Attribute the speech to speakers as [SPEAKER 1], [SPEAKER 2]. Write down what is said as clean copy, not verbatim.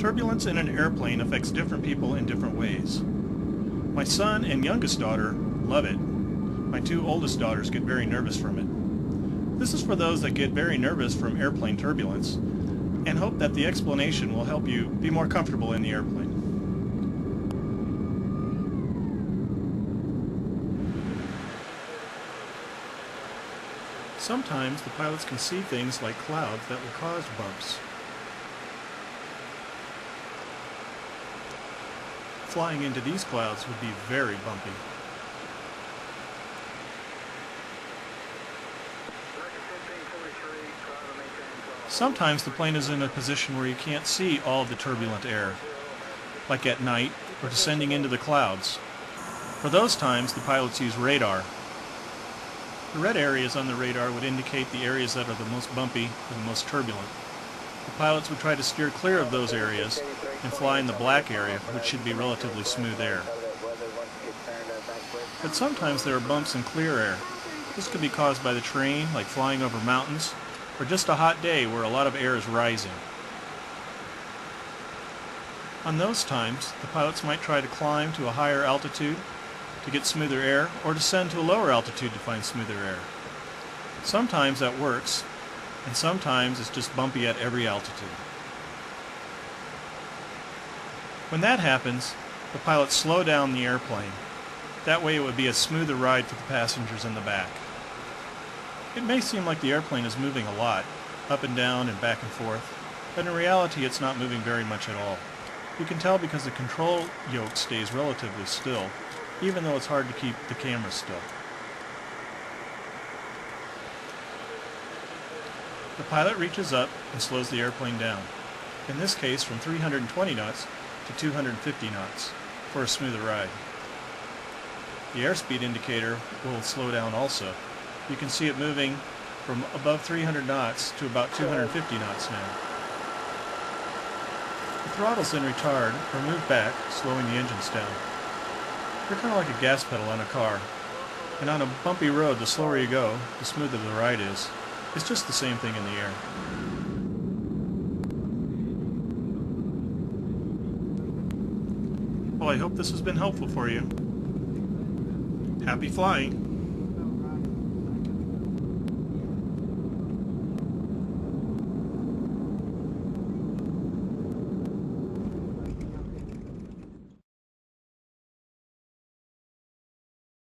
[SPEAKER 1] Turbulence in an airplane affects different people in different ways. My son and youngest daughter love it. My two oldest daughters get very nervous from it. This is for those that get very nervous from airplane turbulence and hope that the explanation will help you be more comfortable in the airplane. Sometimes the pilots can see things like clouds that will cause bumps. Flying into these clouds would be very bumpy. Sometimes the plane is in a position where you can't see all of the turbulent air, like at night or descending into the clouds. For those times, the pilots use radar. The red areas on the radar would indicate the areas that are the most bumpy or the most turbulent. The pilots would try to steer clear of those areas and fly in the black area, which should be relatively smooth air. But sometimes there are bumps in clear air. This could be caused by the terrain, like flying over mountains, or just a hot day where a lot of air is rising. On those times, the pilots might try to climb to a higher altitude to get smoother air, or descend to a lower altitude to find smoother air. Sometimes that works, and sometimes it's just bumpy at every altitude. When that happens, the pilots slow down the airplane. That way it would be a smoother ride for the passengers in the back. It may seem like the airplane is moving a lot, up and down and back and forth, but in reality it's not moving very much at all. You can tell because the control yoke stays relatively still, even though it's hard to keep the camera still. The pilot reaches up and slows the airplane down, in this case from 320 knots to 250 knots, for a smoother ride. The airspeed indicator will slow down also. You can see it moving from above 300 knots to about 250 knots now. The throttle's in retard or moved back, slowing the engines down. They're kind of like a gas pedal on a car, and on a bumpy road, the slower you go, the smoother the ride is. It's just the same thing in the air. Well, I hope this has been helpful for you. Happy flying!